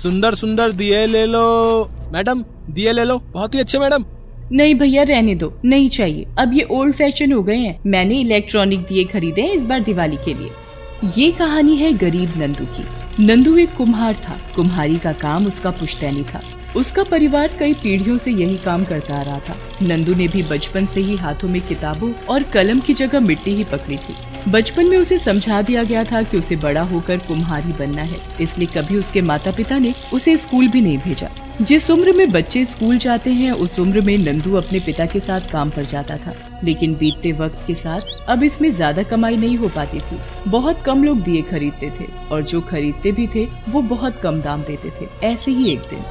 सुंदर सुंदर दिए ले लो। मैडम दिए ले लो, बहुत ही अच्छे मैडम। नहीं भैया रहने दो, नहीं चाहिए, अब ये ओल्ड फैशन हो गए हैं। मैंने इलेक्ट्रॉनिक दिए खरीदे हैं इस बार दिवाली के लिए। ये कहानी है गरीब नंदू की। नंदू एक कुम्हार था। कुम्हारी का काम उसका पुश्तैनी था। उसका परिवार कई पीढ़ियों से यही काम करता आ रहा था। नंदू ने भी बचपन से ही हाथों में किताबों और कलम की जगह मिट्टी ही पकड़ी थी। बचपन में उसे समझा दिया गया था कि उसे बड़ा होकर कुम्हारी बनना है, इसलिए कभी उसके माता पिता ने उसे स्कूल भी नहीं भेजा। जिस उम्र में बच्चे स्कूल जाते हैं उस उम्र में नंदू अपने पिता के साथ काम पर जाता था। लेकिन बीतते वक्त के साथ अब इसमें ज्यादा कमाई नहीं हो पाती थी। बहुत कम लोग दिए खरीदते थे और जो खरीदते भी थे वो बहुत कम दाम देते थे। ऐसे ही एक दिन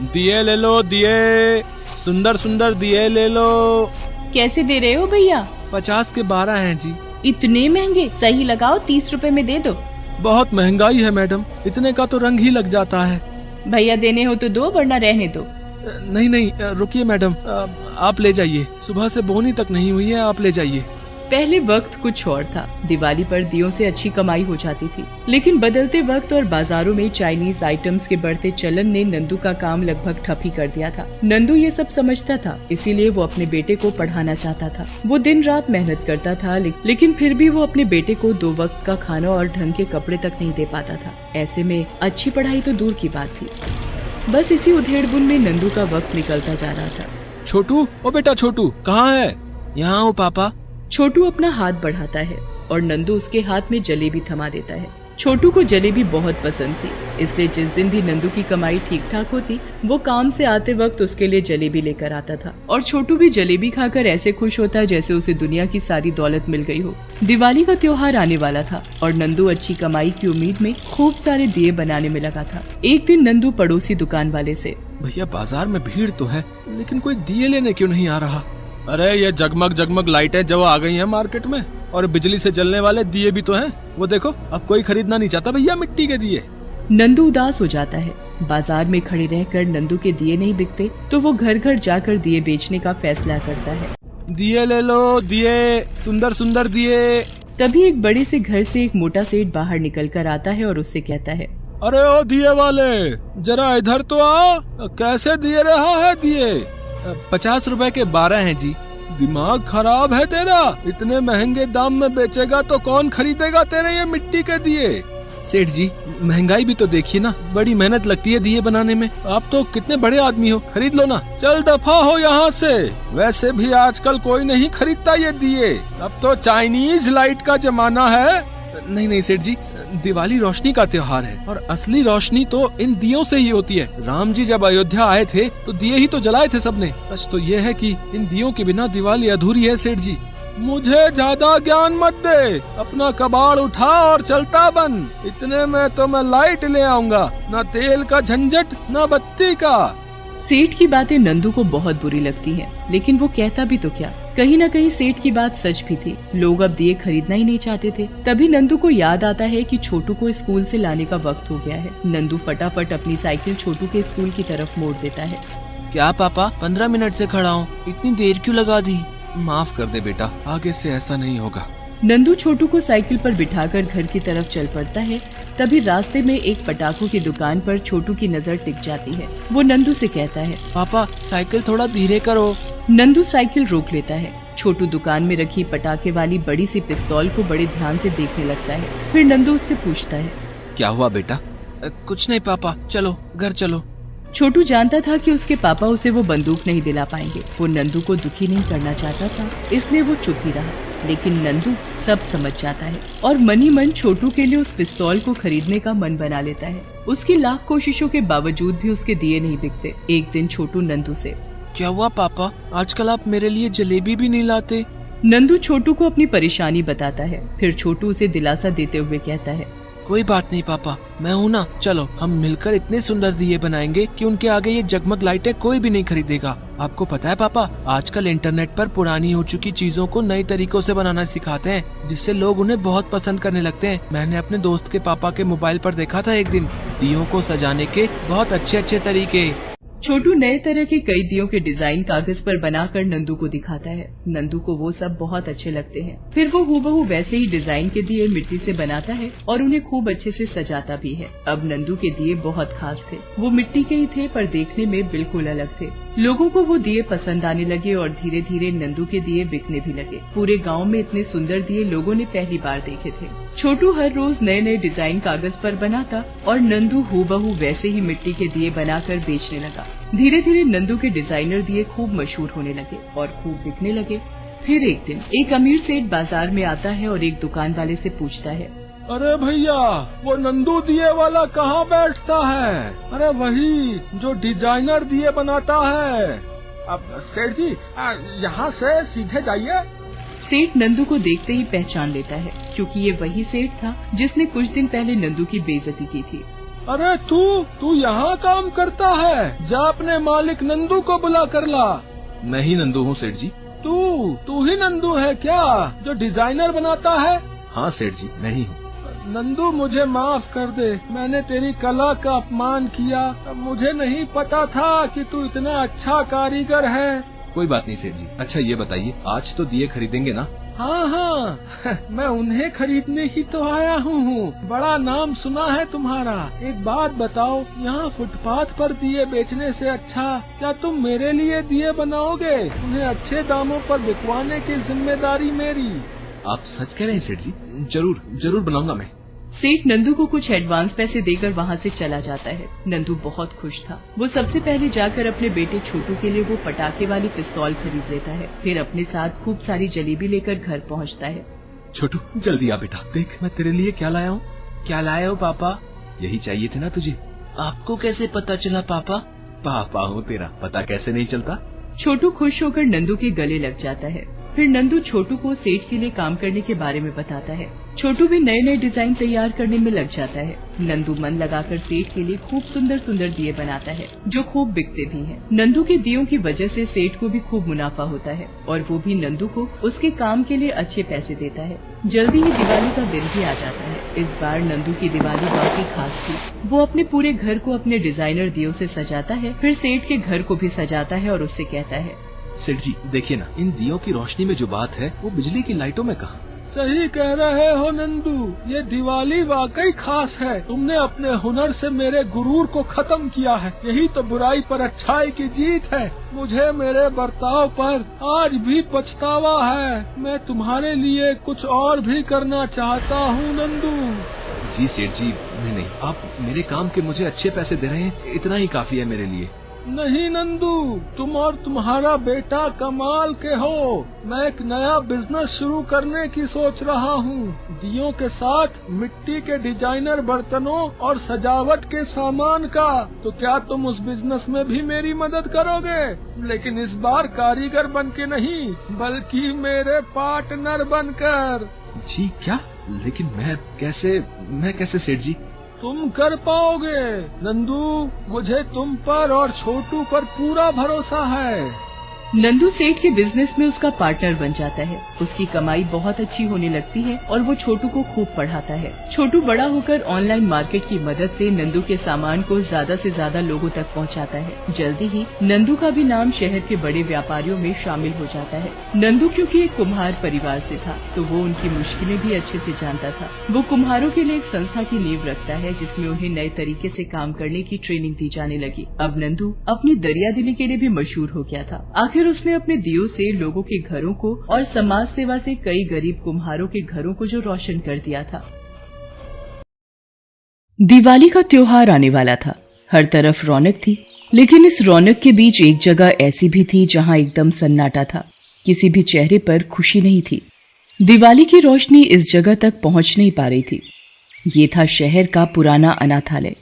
दिए ले लो, दिए सुंदर सुंदर दिए ले लो। कैसे दे रहे हो भैया? 50 के 12 हैं जी। इतने महंगे? सही लगाओ, 30 रुपए में दे दो। बहुत महंगाई है मैडम, इतने का तो रंग ही लग जाता है। भैया देने हो तो दो, वरना रहने दो। नहीं नहीं रुकिए मैडम, आप ले जाइए, सुबह से बोनी तक नहीं हुई है, आप ले जाइए। पहले वक्त कुछ और था। दिवाली पर दियों से अच्छी कमाई हो जाती थी, लेकिन बदलते वक्त और बाजारों में चाइनीज आइटम्स के बढ़ते चलन ने नंदू का काम लगभग ठप ही कर दिया था। नंदू ये सब समझता था, इसीलिए वो अपने बेटे को पढ़ाना चाहता था। वो दिन रात मेहनत करता था, लेकिन फिर भी वो अपने बेटे को 2 वक्त का खाना और ढंग के कपड़े तक नहीं दे पाता था। ऐसे में अच्छी पढ़ाई तो दूर की बात थी। बस इसी उधेड़-बुन में नंदू का वक्त निकलता जा रहा था। छोटू, ओ बेटा छोटू, कहाँ है? यहाँ हो पापा। छोटू अपना हाथ बढ़ाता है और नंदू उसके हाथ में जलेबी थमा देता है। छोटू को जलेबी बहुत पसंद थी, इसलिए जिस दिन भी नंदू की कमाई ठीक ठाक होती वो काम से आते वक्त उसके लिए जलेबी लेकर आता था। और छोटू भी जलेबी खाकर ऐसे खुश होता जैसे उसे दुनिया की सारी दौलत मिल गई हो। दिवाली का त्योहार आने वाला था और नंदू अच्छी कमाई की उम्मीद में खूब सारे दिए बनाने में लगा था। एक दिन नंदू पड़ोसी दुकान वाले से, भैया बाजार में भीड़ तो है, लेकिन कोई दिए लेने क्यों नहीं आ रहा? अरे ये जगमग जगमग लाइटें जो आ गई हैं मार्केट में, और बिजली से जलने वाले दिए भी तो हैं, वो देखो, अब कोई खरीदना नहीं चाहता भैया मिट्टी के दिए। नंदू उदास हो जाता है। बाजार में खड़े रहकर नंदू के दिए नहीं बिकते तो वो घर घर जाकर दिए बेचने का फैसला करता है। दिए ले लो, दिए सुंदर सुंदर दिए। तभी एक बड़े से घर से एक मोटा सेठ बाहर निकल कर आता है और उससे कहता है, अरे ओ दिए वाले, जरा इधर तो आ, कैसे दिए रहा है दिए? 50 रुपए के 12 हैं जी। दिमाग खराब है तेरा? इतने महंगे दाम में बेचेगा तो कौन खरीदेगा तेरे ये मिट्टी के दिए? सेठ जी महंगाई भी तो देखिए ना, बड़ी मेहनत लगती है दिए बनाने में। आप तो कितने बड़े आदमी हो, खरीद लो ना। चल दफा हो यहाँ से, वैसे भी आजकल कोई नहीं खरीदता ये दिए, अब तो चाइनीज लाइट का जमाना है। नहीं नहीं सेठ जी, दिवाली रोशनी का त्योहार है और असली रोशनी तो इन दियों से ही होती है। राम जी जब अयोध्या आए थे तो दिए ही तो जलाए थे सबने। सच तो ये है कि इन दियों के बिना दिवाली अधूरी है सेठ जी। मुझे ज्यादा ज्ञान मत दे, अपना कबाड़ उठा और चलता बन। इतने में तो मैं लाइट ले आऊंगा, न तेल का झंझट न बत्ती का। सेठ की बातें नंदू को बहुत बुरी लगती हैं, लेकिन वो कहता भी तो क्या। कहीं न कहीं सेठ की बात सच भी थी। लोग अब दिए खरीदना ही नहीं चाहते थे। तभी नंदू को याद आता है कि छोटू को स्कूल से लाने का वक्त हो गया है। नंदू फटाफट अपनी साइकिल छोटू के स्कूल की तरफ मोड़ देता है। क्या पापा, 15 मिनट से खड़ा हूँ, इतनी देर क्यों लगा दी? माफ कर दे बेटा, आगे से ऐसा नहीं होगा। नंदू छोटू को साइकिल पर बिठाकर घर की तरफ चल पड़ता है। तभी रास्ते में एक पटाखों की दुकान पर छोटू की नजर टिक जाती है। वो नंदू से कहता है, पापा साइकिल थोड़ा धीरे करो। नंदू साइकिल रोक लेता है। छोटू दुकान में रखी पटाखे वाली बड़ी सी पिस्तौल को बड़े ध्यान से देखने लगता है। फिर नंदू उससे पूछता है, क्या हुआ बेटा? कुछ नहीं पापा, चलो घर चलो। छोटू जानता था कि उसके पापा उसे वो बंदूक नहीं दिला पाएंगे। वो नंदू को दुखी नहीं करना चाहता था, इसलिए वो चुप ही रहा। लेकिन नंदू सब समझ जाता है और मन ही मन छोटू के लिए उस पिस्तौल को खरीदने का मन बना लेता है। उसकी लाख कोशिशों के बावजूद भी उसके दिए नहीं बिकते। एक दिन छोटू नंदू से, क्या हुआ पापा, आजकल आप मेरे लिए जलेबी भी नहीं लाते? नंदू छोटू को अपनी परेशानी बताता है। फिर छोटू उसे दिलासा देते हुए कहता है, कोई बात नहीं पापा, मैं हूँ ना, चलो हम मिलकर इतने सुंदर दिए बनाएंगे कि उनके आगे ये जगमग लाइटें कोई भी नहीं खरीदेगा। आपको पता है पापा, आजकल इंटरनेट पर पुरानी हो चुकी चीजों को नए तरीकों से बनाना सिखाते हैं, जिससे लोग उन्हें बहुत पसंद करने लगते हैं। मैंने अपने दोस्त के पापा के मोबाइल पर देखा था एक दिन, दियों को सजाने के बहुत अच्छे अच्छे तरीके। छोटू नए तरह के कई दियों के डिजाइन कागज पर बनाकर नंदू को दिखाता है। नंदू को वो सब बहुत अच्छे लगते हैं। फिर वो हूबहू वैसे ही डिजाइन के दिए मिट्टी से बनाता है और उन्हें खूब अच्छे से सजाता भी है। अब नंदू के दिए बहुत खास थे। वो मिट्टी के ही थे पर देखने में बिल्कुल अलग थे। लोगों को वो दिए पसंद आने लगे और धीरे धीरे नंदू के दिए बिकने भी लगे। पूरे गाँव में इतने सुंदर दिए लोगों ने पहली बार देखे थे। छोटू हर रोज नए नए डिजाइन कागज पर बनाता और नंदू हूबहू वैसे ही मिट्टी के दिए बनाकर बेचने लगा। धीरे धीरे नंदू के डिजाइनर दिए खूब मशहूर होने लगे और खूब बिकने लगे। फिर एक दिन एक अमीर सेठ बाजार में आता है और एक दुकान वाले से पूछता है, अरे भैया, वो नंदू दिए वाला कहाँ बैठता है? अरे वही जो डिजाइनर दिए बनाता है। अब सेठ जी, यहाँ से सीधे जाइए। सेठ नंदू को देखते ही पहचान लेता है, क्योंकि ये वही सेठ था जिसने कुछ दिन पहले नंदू की बेइज्जती की थी। अरे तू यहाँ काम करता है? जा अपने मालिक नंदू को बुला कर ला। मैं ही नंदू हूँ सेठ जी। तू ही नंदू है क्या, जो डिजाइनर बनाता है? हाँ सेठ जी, मैं ही हूँ। नंदू, मुझे माफ कर दे, मैंने तेरी कला का अपमान किया। मुझे नहीं पता था कि तू इतना अच्छा कारीगर है। कोई बात नहीं सेठ जी। अच्छा ये बताइए, आज तो दिए खरीदेंगे ना? हाँ, मैं उन्हें खरीदने ही तो आया हूँ। बड़ा नाम सुना है तुम्हारा। एक बात बताओ, यहाँ फुटपाथ पर दिए बेचने से अच्छा क्या तुम मेरे लिए दिए बनाओगे? उन्हें अच्छे दामों पर बिकवाने की जिम्मेदारी मेरी। आप सच कह रहे हैं सेठ जी? जरूर बनाऊंगा मैं। सेठ नंदू को कुछ एडवांस पैसे देकर वहाँ से चला जाता है। नंदू बहुत खुश था। वो सबसे पहले जाकर अपने बेटे छोटू के लिए वो पटाखे वाली पिस्तौल खरीद लेता है। फिर अपने साथ खूब सारी जलेबी लेकर घर पहुँचता है। छोटू जल्दी आ बेटा, देख मैं तेरे लिए क्या लाया हूँ। क्या लाए हो पापा? यही चाहिए थे ना तुझे। आपको कैसे पता चला पापा? पापा हूँ तेरा, पता कैसे नहीं चलता। छोटू खुश होकर नंदू के गले लग जाता है। फिर नंदू छोटू को सेठ के लिए काम करने के बारे में बताता है। छोटू भी नए नए डिजाइन तैयार करने में लग जाता है। नंदू मन लगाकर सेठ के लिए खूब सुंदर सुंदर दिए बनाता है, जो खूब बिकते भी हैं। नंदू के दियों की वजह से सेठ को भी खूब मुनाफा होता है और वो भी नंदू को उसके काम के लिए अच्छे पैसे देता है। जल्दी ही दिवाली का दिन भी आ जाता है। इस बार नंदू की दिवाली काफी खास थी। वो अपने पूरे घर को अपने डिजाइनर दियों से सजाता है। फिर सेठ के घर को भी सजाता है और उससे कहता है, सेठ जी देखिए ना, इन दियों की रोशनी में जो बात है वो बिजली की लाइटों में कहाँ। सही कह रहे हो नंदू, ये दिवाली वाकई खास है। तुमने अपने हुनर से मेरे गुरूर को खत्म किया है। यही तो बुराई पर अच्छाई की जीत है। मुझे मेरे बर्ताव पर आज भी पछतावा है। मैं तुम्हारे लिए कुछ और भी करना चाहता हूँ नंदू। जी सेठ जी, नहीं, आप मेरे काम के मुझे अच्छे पैसे दे रहे हैं, इतना ही काफी है मेरे लिए। नहीं नंदू, तुम और तुम्हारा बेटा कमाल के हो। मैं एक नया बिजनेस शुरू करने की सोच रहा हूँ, दियों के साथ मिट्टी के डिजाइनर बर्तनों और सजावट के सामान का। तो क्या तुम उस बिजनेस में भी मेरी मदद करोगे? लेकिन इस बार कारीगर बन के नहीं, बल्कि मेरे पार्टनर बनकर। जी क्या? लेकिन मैं कैसे सेठ जी? तुम कर पाओगे नंदू, मुझे तुम पर और छोटू पर पूरा भरोसा है। नंदू सेठ के बिजनेस में उसका पार्टनर बन जाता है। उसकी कमाई बहुत अच्छी होने लगती है और वो छोटू को खूब पढ़ाता है। छोटू बड़ा होकर ऑनलाइन मार्केट की मदद से नंदू के सामान को ज्यादा से ज्यादा लोगों तक पहुंचाता है। जल्दी ही नंदू का भी नाम शहर के बड़े व्यापारियों में शामिल हो जाता है। नंदू क्योंकि एक कुम्हार परिवार से था, तो वो उनकी मुश्किलें भी अच्छे से जानता था। वो कुम्हारों के लिए एक संस्था की नींव रखता है, जिसमें उन्हें नए तरीके से काम करने की ट्रेनिंग दी जाने लगी। अब नंदू अपनी दरियादिली के लिए भी मशहूर हो गया था। फिर उसने अपने दियों से लोगों के घरों को और समाज सेवा से कई गरीब कुम्हारों के घरों को जो रोशन कर दिया था। दिवाली का त्योहार आने वाला था। हर तरफ रौनक थी, लेकिन इस रौनक के बीच एक जगह ऐसी भी थी जहां एकदम सन्नाटा था। किसी भी चेहरे पर खुशी नहीं थी। दिवाली की रोशनी इस जगह तक पहुंच नहीं पा रही थी। ये था शहर का पुराना अनाथालय।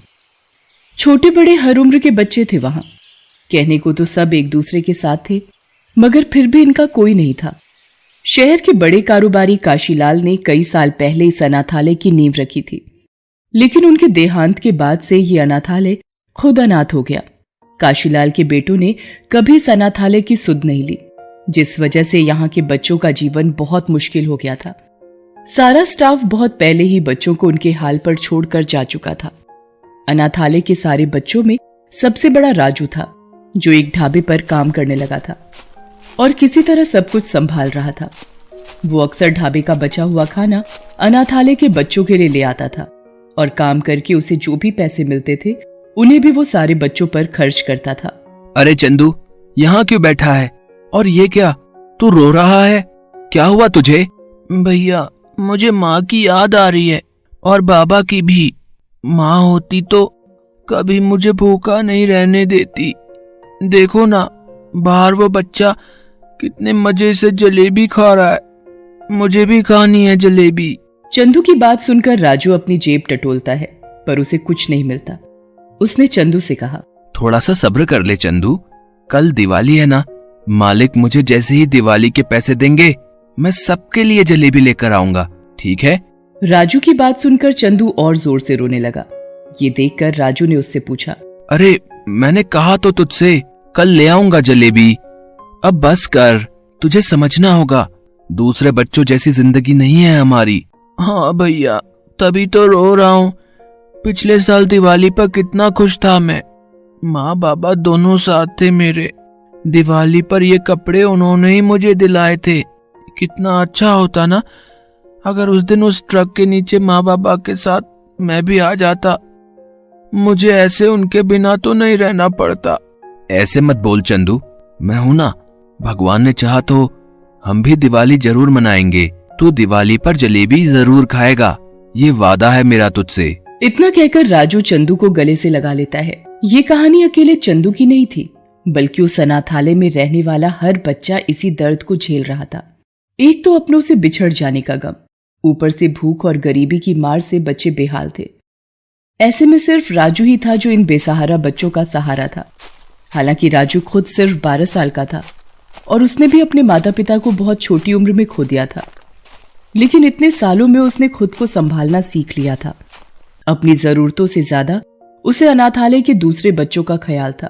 छोटे बड़े हर उम्र के बच्चे थे वहां। कहने को तो सब एक दूसरे के साथ थे, मगर फिर भी इनका कोई नहीं था। शहर के बड़े कारोबारी काशीलाल ने कई साल पहले इस अनाथालय की नींव रखी थी, लेकिन उनके देहांत के बाद से ये अनाथालय खुद अनाथ हो गया। काशीलाल के बेटों ने कभी इस अनाथालय की सुध नहीं ली, जिस वजह से यहाँ के बच्चों का जीवन बहुत मुश्किल हो गया था। सारा स्टाफ बहुत पहले ही बच्चों को उनके हाल पर छोड़कर जा चुका था। अनाथालय के सारे बच्चों में सबसे बड़ा राजू था। जो एक ढाबे पर काम करने लगा था और किसी तरह सब कुछ संभाल रहा था। वो अक्सर ढाबे का बचा हुआ खाना अनाथालय के बच्चों के लिए ले आता था और काम करके उसे जो भी पैसे मिलते थे उन्हें भी वो सारे बच्चों पर खर्च करता था। अरे चंदू, यहाँ क्यों बैठा है? और ये क्या, तू रो रहा है? क्या हुआ तुझे? भैया, मुझे माँ की याद आ रही है और बाबा की भी। माँ होती तो कभी मुझे भूखा नहीं रहने देती। देखो ना, बाहर वो बच्चा कितने मजे से जलेबी खा रहा है। मुझे भी खानी है जलेबी। चंदू की बात सुनकर राजू अपनी जेब टटोलता है, पर उसे कुछ नहीं मिलता। उसने चंदू से कहा, थोड़ा सा सब्र कर ले चंदू, कल दिवाली है ना, मालिक मुझे जैसे ही दिवाली के पैसे देंगे मैं सबके लिए जलेबी लेकर आऊंगा, ठीक है? राजू की बात सुनकर चंदू और जोर से रोने लगा। ये देखकर राजू ने उससे पूछा, अरे मैंने कहा तो तुझसे कल ले आऊंगा जलेबी, अब बस कर, तुझे समझना होगा, दूसरे बच्चों जैसी जिंदगी नहीं है हमारी। हाँ भैया, तभी तो रो रहा हूँ। पिछले साल दिवाली पर कितना खुश था मैं, माँ बाबा दोनों साथ थे मेरे। दिवाली पर ये कपड़े उन्होंने ही मुझे दिलाए थे। कितना अच्छा होता ना अगर उस दिन उस ट्रक के नीचे माँ बाबा के साथ मैं भी आ जाता। मुझे ऐसे उनके बिना तो नहीं रहना पड़ता। ऐसे मत बोल चंदू, मैं हूं ना, भगवान ने चाहा तो हम भी दिवाली जरूर मनाएंगे। तू दिवाली पर जलेबी जरूर खाएगा, ये वादा है मेरा तुझसे। इतना कहकर राजू चंदू को गले से लगा लेता है। ये कहानी अकेले चंदू की नहीं थी, बल्कि उस अनाथालय में रहने वाला हर बच्चा इसी दर्द को झेल रहा था। एक तो अपनों से बिछड़ जाने का गम, ऊपर से भूख और गरीबी की मार से बच्चे बेहाल थे। ऐसे में सिर्फ राजू ही था जो इन बेसहारा बच्चों का सहारा था। हालांकि राजू खुद सिर्फ 12 साल का था और उसने भी अपने माता पिता को बहुत छोटी उम्र में खो दिया था, लेकिन इतने सालों में उसने खुद को संभालना सीख लिया था। अपनी जरूरतों से ज्यादा उसे अनाथालय के दूसरे बच्चों का ख्याल था।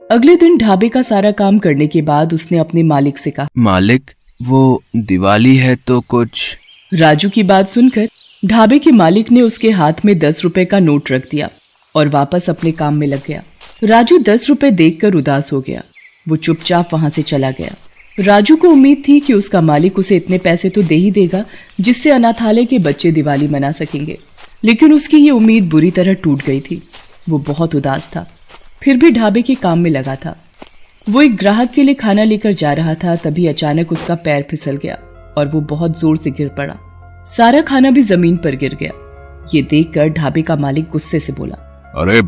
अगले दिन ढाबे का सारा काम करने के बाद उसने अपने मालिक से कहा, मालिक, वो दिवाली है तो कुछ। राजू की बात सुनकर ढाबे के मालिक ने उसके हाथ में 10 रुपए का नोट रख दिया और वापस अपने काम में लग गया। राजू 10 रुपए देखकर उदास हो गया। वो चुपचाप वहां से चला गया। राजू को उम्मीद थी कि उसका मालिक उसे इतने पैसे तो दे ही देगा जिससे अनाथालय के बच्चे दिवाली मना सकेंगे, लेकिन उसकी ये उम्मीद बुरी तरह टूट गई थी। वो बहुत उदास था, फिर भी ढाबे के काम में लगा था। वो एक ग्राहक के लिए खाना लेकर जा रहा था, तभी अचानक उसका पैर फिसल गया और वो बहुत जोर से गिर पड़ा। सारा खाना भी जमीन पर गिर गया। ये देखकर ढाबे का मालिक गुस्से से बोला, अरे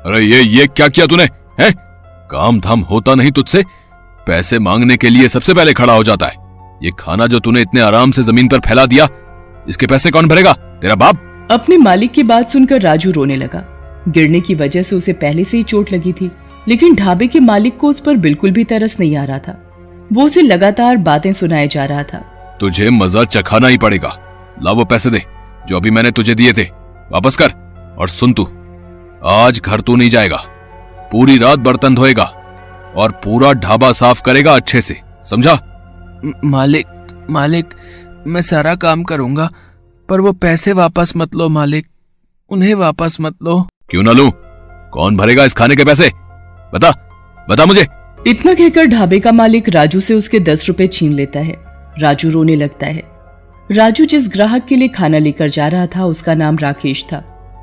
अरे ये क्या किया तूने? हैं? काम धाम होता नहीं तुझसे? पैसे मांगने के लिए सबसे पहले खड़ा हो जाता है। ये खाना जो तूने इतने आराम से जमीन पर फैला दिया, इसके पैसे कौन भरेगा? तेरा बाप? अपने मालिक की बात सुनकर राजू रोने लगा। गिरने की वजह से उसे पहले से ही चोट लगी थी, लेकिन ढाबे के मालिक को उस पर बिल्कुल भी तरस नहीं आ रहा था। वो उसे लगातार बातें सुनाए जा रहा था। तुझे मजा चखाना ही पड़ेगा। ला वो पैसे दे जो अभी मैंने तुझे दिए थे, वापस कर। और सुन तू, आज घर तू नहीं जाएगा, पूरी रात बर्तन धोएगा और पूरा ढाबा साफ करेगा अच्छे से, समझा? मालिक, मैं सारा काम करूंगा, पर वो पैसे वापस मत लो मालिक, उन्हें वापस मत लो। क्यों ना लूं? कौन भरेगा इस खाने के पैसे? बता मुझे। इतना कहकर ढाबे का मालिक राजू से उसके 10 रुपए छीन लेता है। राजू रोने लगता है। राजू जिस ग्राहक के लिए खाना लेकर जा रहा था उसका नाम राकेश था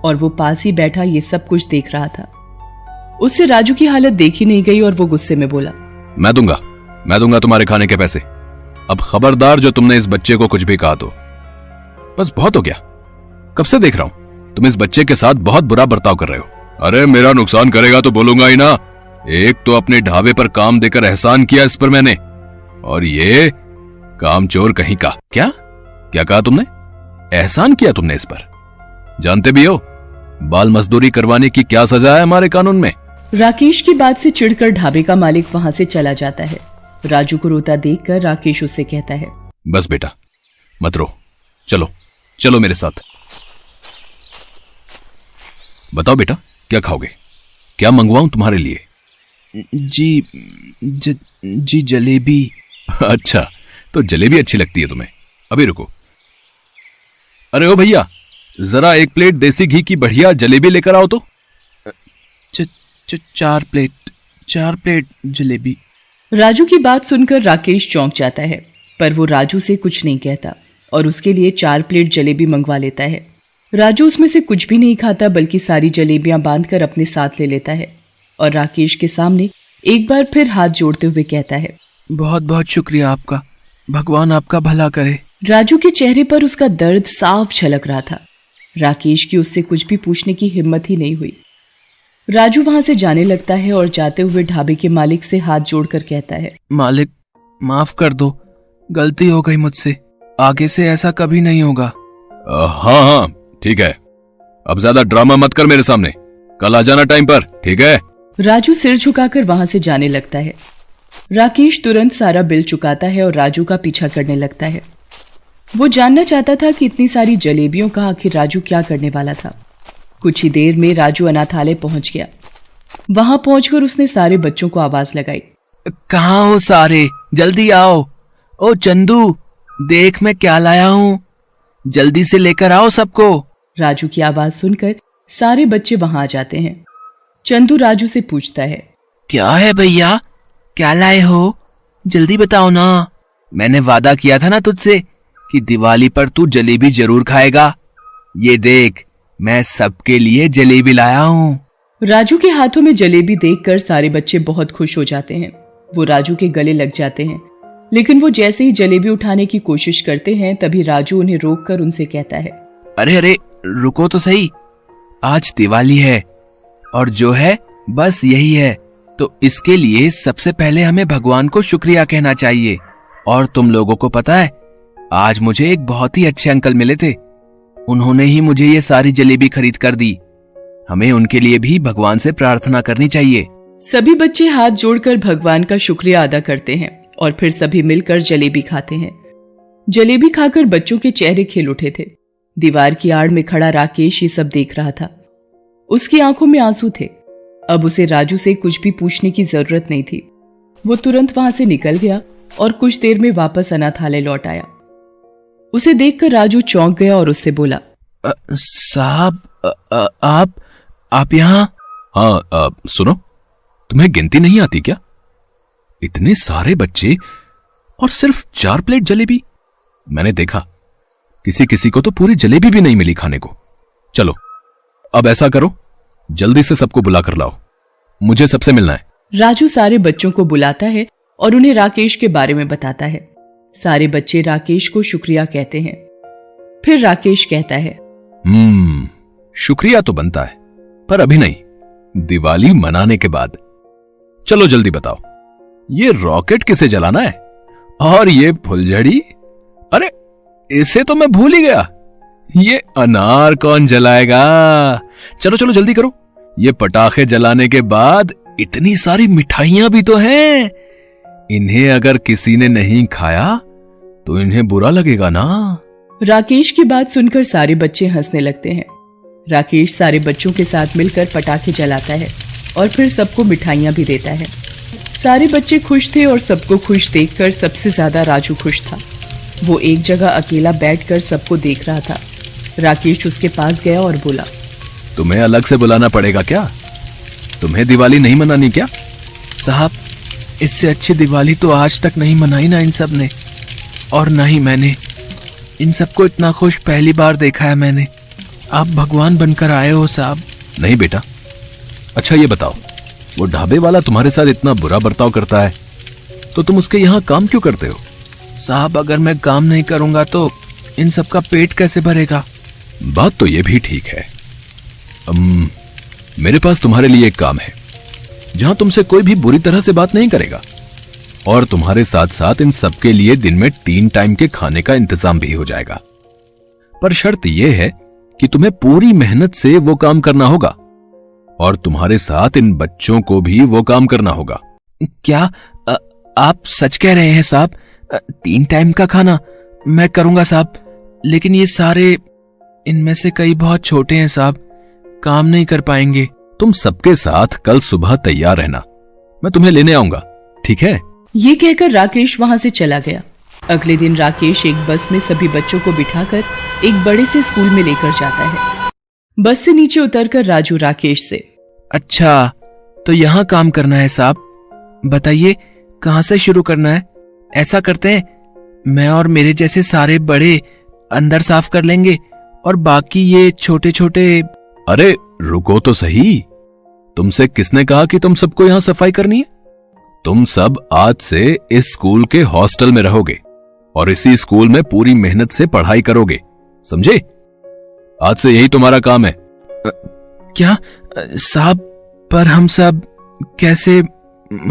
और वो पास ही बैठा ये सब कुछ देख रहा था। उससे राजू की हालत देखी नहीं गई और वो गुस्से में बोला, मैं दूंगा तुम्हारे खाने के पैसे। अब खबरदार जो तुमने इस बच्चे को कुछ भी कहा तो। बस बहुत हो गया, कब से देख रहा हूं तुम इस बच्चे के साथ बहुत बुरा बर्ताव कर रहे हो। अरे मेरा नुकसान करेगा तो बोलूंगा ही ना। एक तो अपने ढाबे पर काम देकर एहसान किया इस पर मैंने, और ये कामचोर कहीं का। क्या कहा तुमने? एहसान किया तुमने इस पर? जानते भी हो बाल मजदूरी करवाने की क्या सजा है हमारे कानून में। राकेश की बात से चिढ़कर ढाबे का मालिक वहां से चला जाता है। राजू को रोता देखकर राकेश उससे कहता है, बस बेटा मत रो, चलो मेरे साथ। बताओ बेटा, क्या खाओगे? क्या मंगवाऊं तुम्हारे लिए? जी जलेबी। अच्छा, तो जलेबी अच्छी लगती है तुम्हें? अभी रुको। अरे ओ भैया, जरा 1 प्लेट देसी घी की बढ़िया जलेबी लेकर आओ तो। 4 प्लेट। 4 प्लेट जलेबी। राजू की बात सुनकर राकेश चौंक जाता है, पर वो राजू से कुछ नहीं कहता और उसके लिए 4 प्लेट जलेबी मंगवा लेता है। राजू उसमें से कुछ भी नहीं खाता, बल्कि सारी जलेबियां बांधकर अपने साथ ले लेता है और राकेश के सामने एक बार फिर हाथ जोड़ते हुए कहता है, बहुत बहुत शुक्रिया आपका, भगवान आपका भला करे। राजू के चेहरे पर उसका दर्द साफ झलक रहा था। राकेश की उससे कुछ भी पूछने की हिम्मत ही नहीं हुई। राजू वहां से जाने लगता है और जाते हुए ढाबे के मालिक से हाथ जोड़कर कहता है, मालिक माफ कर दो, गलती हो गई मुझसे, आगे से ऐसा कभी नहीं होगा। हाँ हाँ ठीक है, अब ज्यादा ड्रामा मत कर मेरे सामने, कल आ जाना टाइम पर, ठीक है। राजू सिर झुकाकर वहां से जाने लगता है। राकेश तुरंत सारा बिल चुकाता है और राजू का पीछा करने लगता है। वो जानना चाहता था कि इतनी सारी जलेबियों का आखिर राजू क्या करने वाला था। कुछ ही देर में राजू अनाथालय पहुंच गया। वहां पहुंचकर उसने सारे बच्चों को आवाज लगाई, कहाँ हो सारे, जल्दी आओ। ओ चंदू, देख मैं क्या लाया हूँ, जल्दी से लेकर आओ सबको। राजू की आवाज सुनकर सारे बच्चे वहां आ जाते हैं। चंदू राजू से पूछता है, क्या है भैया, क्या लाए हो, जल्दी बताओ ना। मैंने वादा किया था ना तुझसे कि दिवाली पर तू जलेबी जरूर खाएगा। ये देख, मैं सबके लिए जलेबी लाया हूँ। राजू के हाथों में जलेबी देखकर सारे बच्चे बहुत खुश हो जाते हैं। वो राजू के गले लग जाते हैं, लेकिन वो जैसे ही जलेबी उठाने की कोशिश करते हैं तभी राजू उन्हें रोककर उनसे कहता है, अरे अरे रुको तो सही, आज दिवाली है और जो है बस यही है, तो इसके लिए सबसे पहले हमें भगवान को शुक्रिया कहना चाहिए। और तुम लोगों को पता है, आज मुझे एक बहुत ही अच्छे अंकल मिले थे, उन्होंने ही मुझे ये सारी जलेबी खरीद कर दी। हमें उनके लिए भी भगवान से प्रार्थना करनी चाहिए। सभी बच्चे हाथ जोड़कर भगवान का शुक्रिया अदा करते हैं और फिर सभी मिलकर जलेबी खाते हैं। जलेबी खाकर बच्चों के चेहरे खिल उठे थे। दीवार की आड़ में खड़ा राकेश ये सब देख रहा था। उसकी आंखों में आंसू थे। अब उसे राजू से कुछ भी पूछने की जरूरत नहीं थी। वो तुरंत वहां से निकल गया और कुछ देर में वापस अनाथालय लौट आया। उसे देखकर राजू चौंक गया और उससे बोला, साहब आप यहाँ? हाँ सुनो, तुम्हें गिनती नहीं आती क्या? इतने सारे बच्चे और सिर्फ 4 प्लेट जलेबी। मैंने देखा किसी किसी को तो पूरी जलेबी भी नहीं मिली खाने को। चलो अब ऐसा करो, जल्दी से सबको बुला कर लाओ, मुझे सबसे मिलना है। राजू सारे बच्चों को बुलाता है और उन्हें राकेश के बारे में बताता है। सारे बच्चे राकेश को शुक्रिया कहते हैं। फिर राकेश कहता है, शुक्रिया तो बनता है, पर अभी नहीं, दिवाली मनाने के बाद। चलो जल्दी बताओ, ये रॉकेट किसे जलाना है? और ये फुलझड़ी, अरे इसे तो मैं भूल ही गया, ये अनार कौन जलाएगा? चलो चलो जल्दी करो, ये पटाखे जलाने के बाद इतनी सारी मिठाइयां भी तो हैं, इन्हें अगर किसी ने नहीं खाया तो इन्हें बुरा लगेगा ना। राकेश की बात सुनकर सारे बच्चे हंसने लगते हैं। राकेश सारे बच्चों के साथ मिलकर पटाखे जलाता है और फिर सबको मिठाइयां भी देता है। सारे बच्चे खुश थे और सबको खुश देखकर सबसे ज्यादा राजू खुश था। वो एक जगह अकेला बैठकर सबको देख रहा था। राकेश उसके पास गया और बोला, तुम्हें अलग से बुलाना पड़ेगा क्या? तुम्हें दिवाली नहीं मनानी क्या? साहब, इससे अच्छी दिवाली तो आज तक नहीं मनाई ना इन सब ने, और ना ही मैंने। इन सबको इतना खुश पहली बार देखा है मैंने। आप भगवान बनकर आए हो साहब। नहीं बेटा। अच्छा ये बताओ, वो ढाबे वाला तुम्हारे साथ इतना बुरा बर्ताव करता है तो तुम उसके यहाँ काम क्यों करते हो? साहब, अगर मैं काम नहीं करूंगा तो इन सब का पेट कैसे भरेगा? बात तो ये भी ठीक है। मेरे पास तुम्हारे लिए एक काम है जहां तुमसे कोई भी बुरी तरह से बात नहीं करेगा, और तुम्हारे साथ साथ इन सबके लिए दिन में 3 टाइम के खाने का इंतजाम भी हो जाएगा। पर शर्त यह है कि तुम्हें पूरी मेहनत से वो काम करना होगा, और तुम्हारे साथ इन बच्चों को भी वो काम करना होगा। क्या आप सच कह रहे हैं साहब? 3 टाइम का खाना मैं करूंगा साहब, लेकिन ये सारे, इनमें से कई बहुत छोटे हैं साहब, काम नहीं कर पाएंगे। तुम सबके साथ कल सुबह तैयार रहना, मैं तुम्हें लेने आऊंगा, ठीक है? ये कहकर राकेश वहां से चला गया। अगले दिन राकेश एक बस में सभी बच्चों को बिठाकर एक बड़े से स्कूल में लेकर जाता है। बस से नीचे उतरकर राजू राकेश से, अच्छा तो यहाँ काम करना है साहब। बताइए कहाँ से शुरू करना है? ऐसा करते हैं, मैं और मेरे जैसे सारे बड़े अंदर साफ कर लेंगे और बाकी ये छोटे छोटे। अरे रुको तो सही, तुमसे किसने कहा कि तुम सबको यहां सफाई करनी है? तुम सब आज से इस स्कूल के हॉस्टल में रहोगे और इसी स्कूल में पूरी मेहनत से पढ़ाई करोगे, समझे? आज से यही तुम्हारा काम है। क्या साहब, पर हम सब कैसे?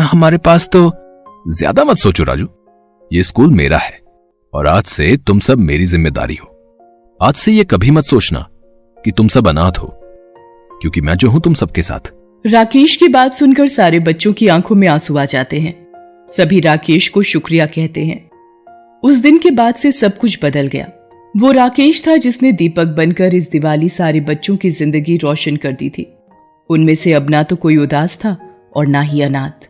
हमारे पास तो। ज्यादा मत सोचो राजू, ये स्कूल मेरा है और आज से तुम सब मेरी जिम्मेदारी हो। आज से ये कभी मत सोचना कि तुम सब अनाथ हो, क्योंकि मैं जो हूं तुम सबके साथ। राकेश की बात सुनकर सारे बच्चों की आंखों में आंसू आ जाते हैं। सभी राकेश को शुक्रिया कहते हैं। उस दिन के बाद से सब कुछ बदल गया। वो राकेश था जिसने दीपक बनकर इस दिवाली सारे बच्चों की जिंदगी रोशन कर दी थी। उनमें से अब ना तो कोई उदास था और ना ही अनाथ।